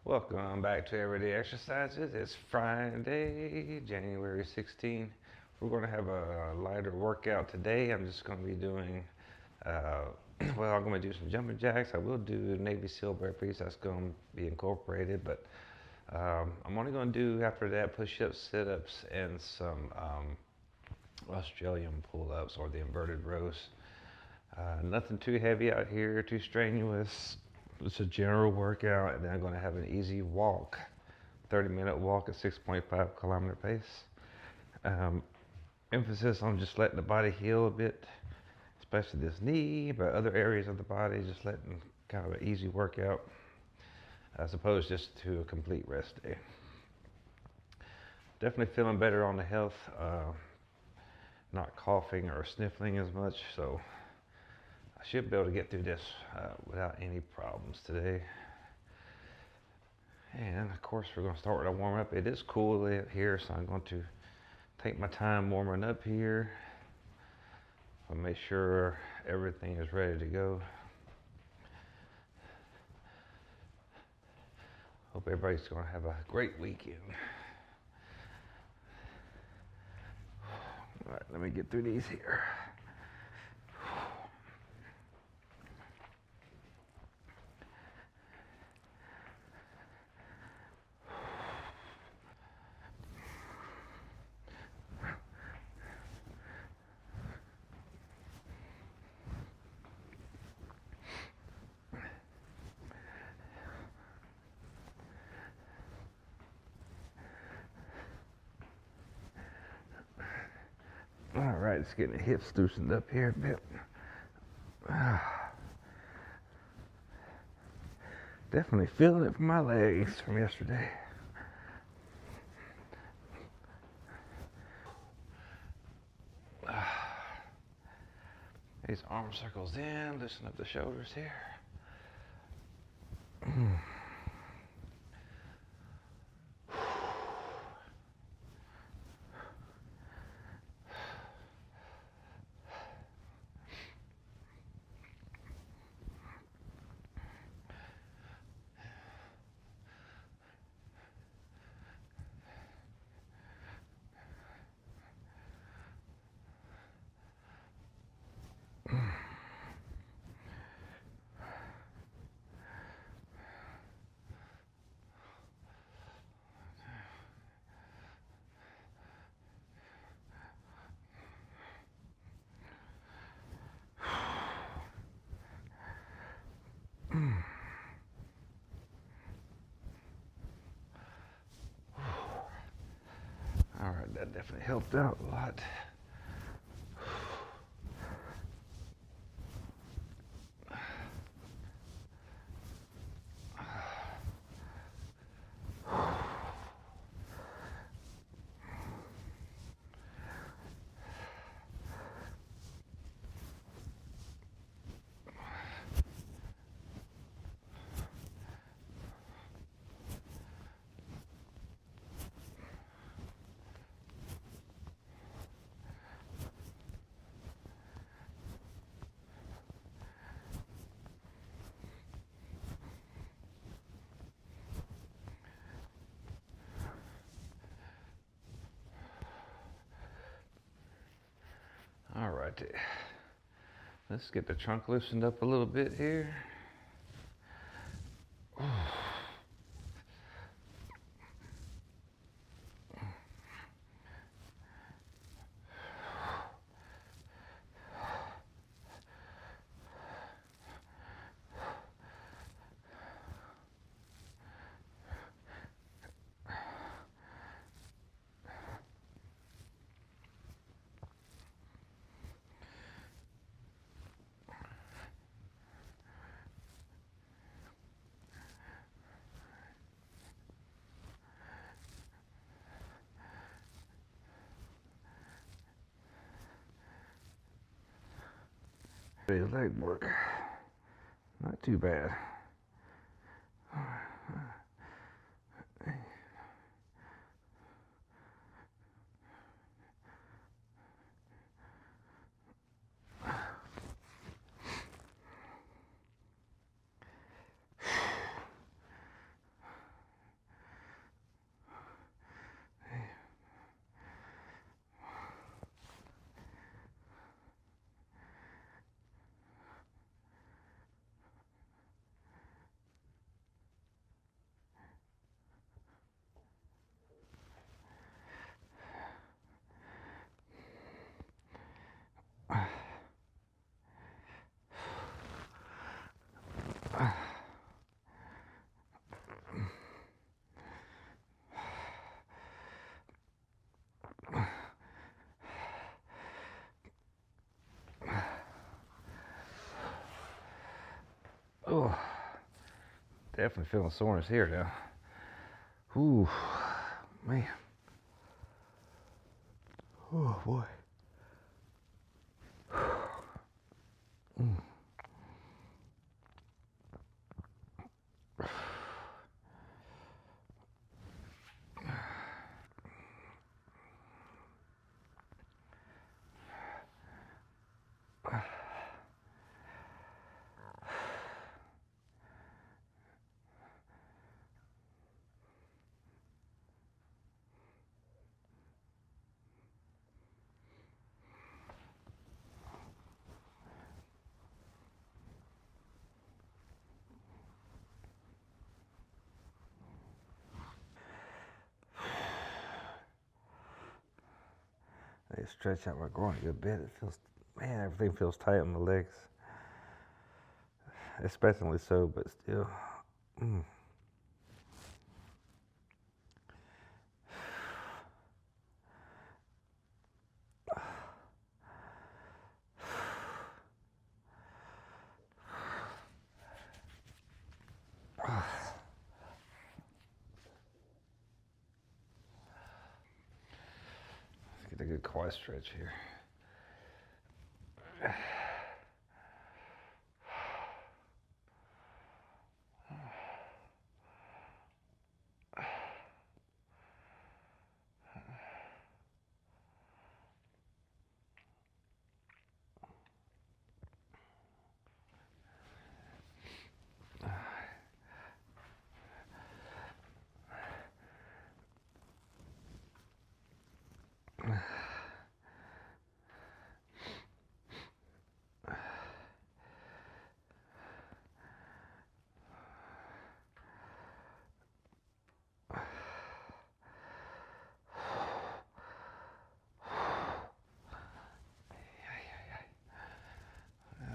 Welcome back to Everyday Exercises. It's Friday, January 16th. We're going to have a lighter workout today. I'm just going to be doing, uh, I'm going to do some jumping jacks. I will do Navy SEAL burpees. That's going to be incorporated, but I'm only going to do after that push-ups, sit-ups, and some Australian pull-ups or the inverted rows. Nothing too heavy out here, too strenuous. It's a general workout, and then I'm going to have an easy walk, 30-minute walk at 6.5 kilometer pace. Um, Emphasis on just letting the body heal a bit, especially this knee, but other areas of the body, just letting kind of an easy workout as opposed just to a complete rest day. Definitely feeling better on the health, not coughing or sniffling as much, so I should be able to get through this without any problems today. And of course, we're going to start with a warm up. It is cool here, so I'm going to take my time warming up here. I'll make sure everything is ready to go. Hope everybody's going to have a great weekend. All right, let me get through these here. All right, just getting the hips loosened up here a bit. Definitely feeling it from my legs from yesterday. These arm circles in, loosen up the shoulders here. All right, that definitely helped out a lot. All right, let's get the trunk loosened up a little bit here. Leg work, not too bad. Oh, definitely feeling soreness here now. Ooh, man. Oh boy. Mm. I stretch out my groin a good bit. It feels, man, everything feels tight on my legs. Especially so, but still. Mm. Let's get a good quiet stretch here.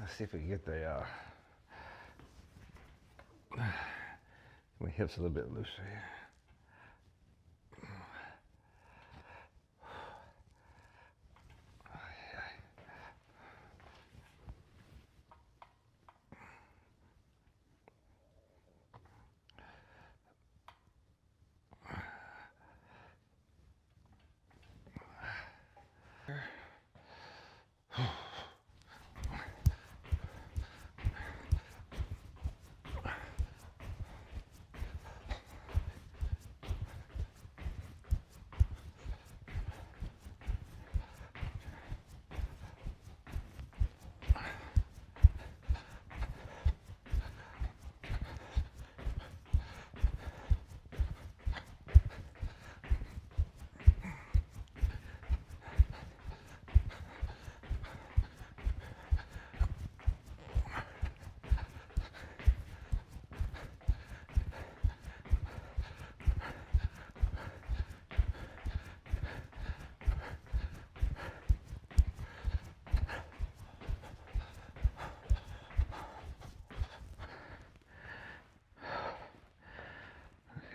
Let's see if we can get my hips a little bit looser here.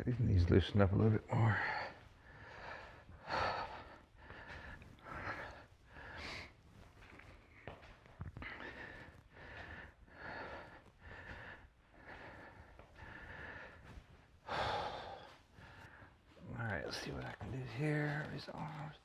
These knees loosen up a little bit more. All right, let's see what I can do here. These arms.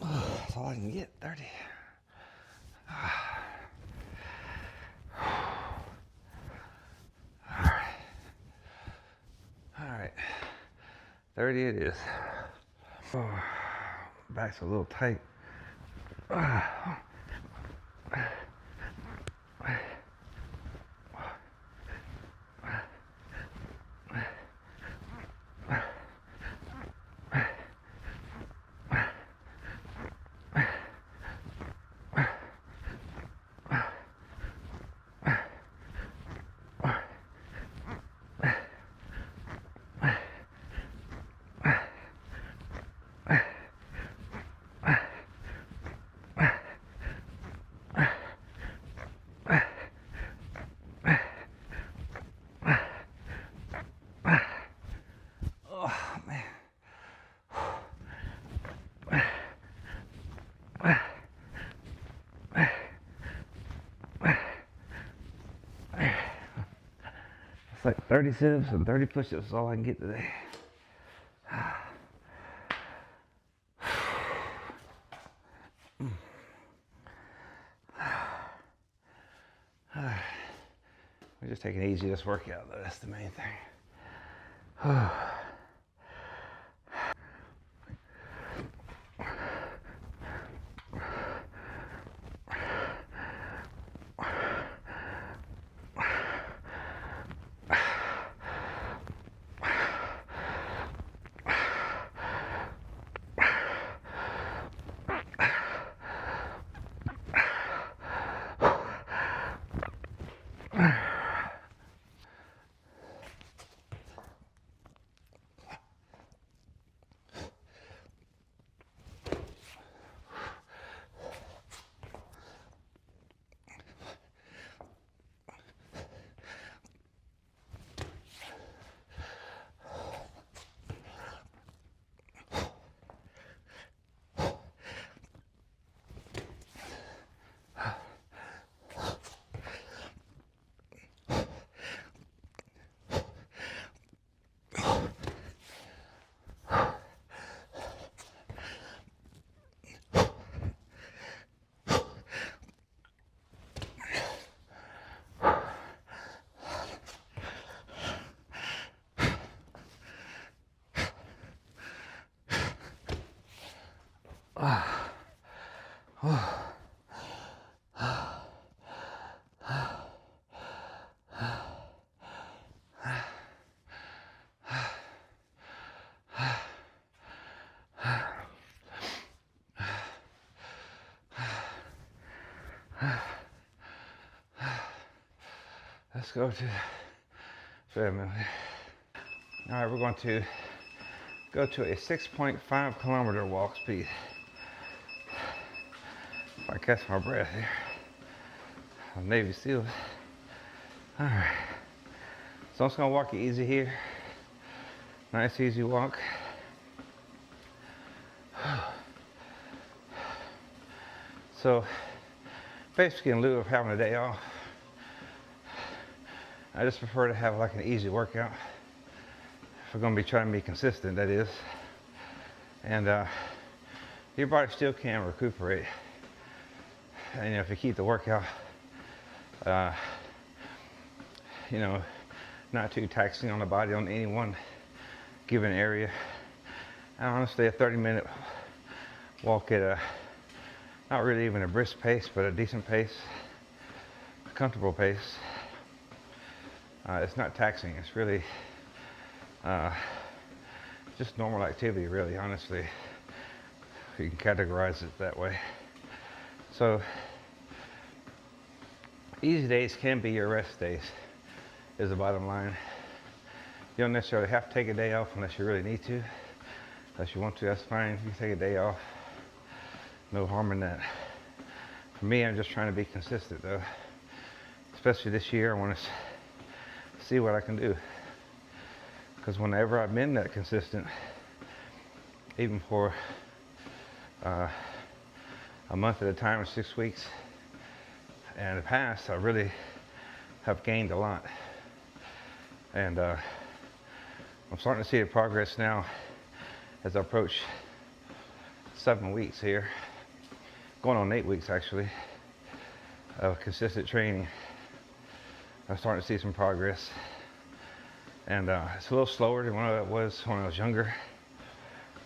That's all I can get, 30. All right, 30 it is. Oh, back's a little tight. 30 sit-ups and 30 push-ups is all I can get today. We're just taking it easy this workout though, that's the main thing. Let's go to treadmill. All right, we're going to go to a 6.5 kilometer walk speed. If I catch my breath here. I'm Navy SEAL. All right. So I'm just gonna walk it easy here. Nice easy walk. So basically in lieu of having a day off, I just prefer to have like an easy workout. If we're gonna be trying to be consistent, that is. And your body still can recuperate. And you know, if you keep the workout, you know, not too taxing on the body on any one given area. And honestly, a 30-minute walk at a, not really even a brisk pace, but a decent pace, a comfortable pace. It's not taxing, it's really just normal activity, really, honestly. You can categorize it that way. So, easy days can be your rest days, is the bottom line. You don't necessarily have to take a day off unless you really need to. Unless you want to, that's fine. You can take a day off. No harm in that. For me, I'm just trying to be consistent though. Especially this year, I want to see what I can do. Because whenever I've been that consistent, even for a month at a time or 6 weeks, and in the past, I really have gained a lot. And I'm starting to see the progress now as I approach 7 weeks here, going on 8 weeks actually, of consistent training. I'm starting to see some progress. And it's a little slower than what it was when I was younger.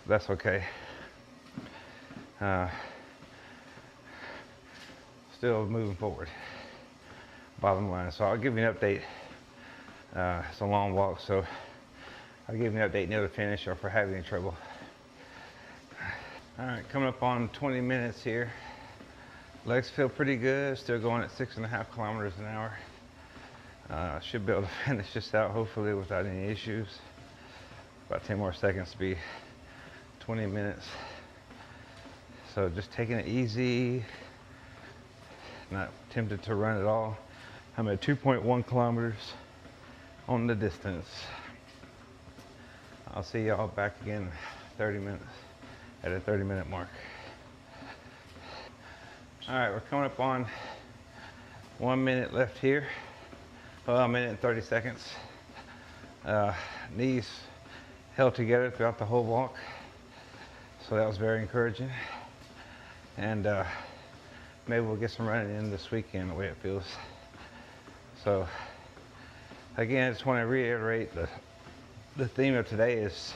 That's okay. Still moving forward, bottom line. So I'll give you an update. It's a long walk, so I'll give you an update near the finish or if we're having any trouble. All right, coming up on 20 minutes here. Legs feel pretty good, still going at 6.5 kilometers an hour. Should be able to finish this out hopefully without any issues. About 10 more seconds to be 20 minutes. So just taking it easy, not tempted to run at all. I'm at 2.1 kilometers on the distance. I'll see y'all back again in 30 minutes at a 30-minute mark. All right, we're coming up on 1 minute left here. Well, a minute and 30 seconds. Knees held together throughout the whole walk, so that was very encouraging. And maybe we'll get some running in this weekend the way it feels. So again, I just want to reiterate the theme of today is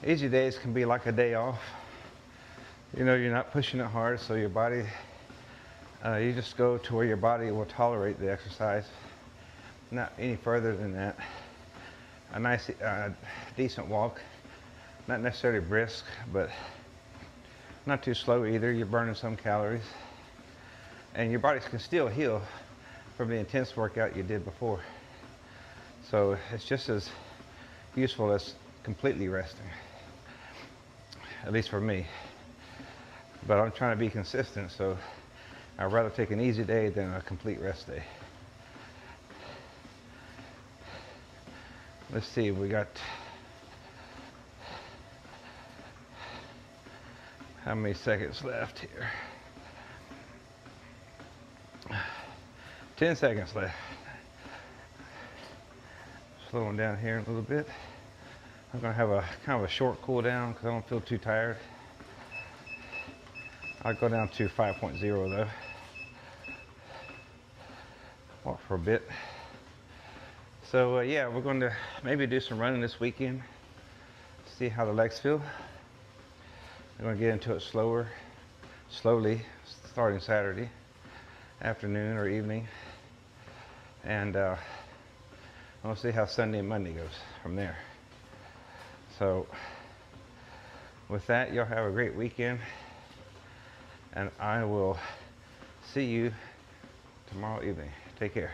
easy days can be like a day off. You know, you're not pushing it hard, so your body, you just go to where your body will tolerate the exercise, not any further than that. A nice, decent walk, not necessarily brisk, but not too slow either. You're burning some calories, and your body can still heal from the intense workout you did before. So it's just as useful as completely resting, at least for me. But I'm trying to be consistent, so I'd rather take an easy day than a complete rest day. Let's see, we got how many seconds left here? 10 seconds left. Slowing down here a little bit. I'm gonna have a kind of a short cool down because I don't feel too tired. I'll go down to 5.0 though. Walk for a bit. So yeah, we're going to maybe do some running this weekend. See how the legs feel. I'm going to get into it slowly, starting Saturday afternoon or evening. And we'll see how Sunday and Monday goes from there. So with that, y'all have a great weekend. And I will see you tomorrow evening. Take care.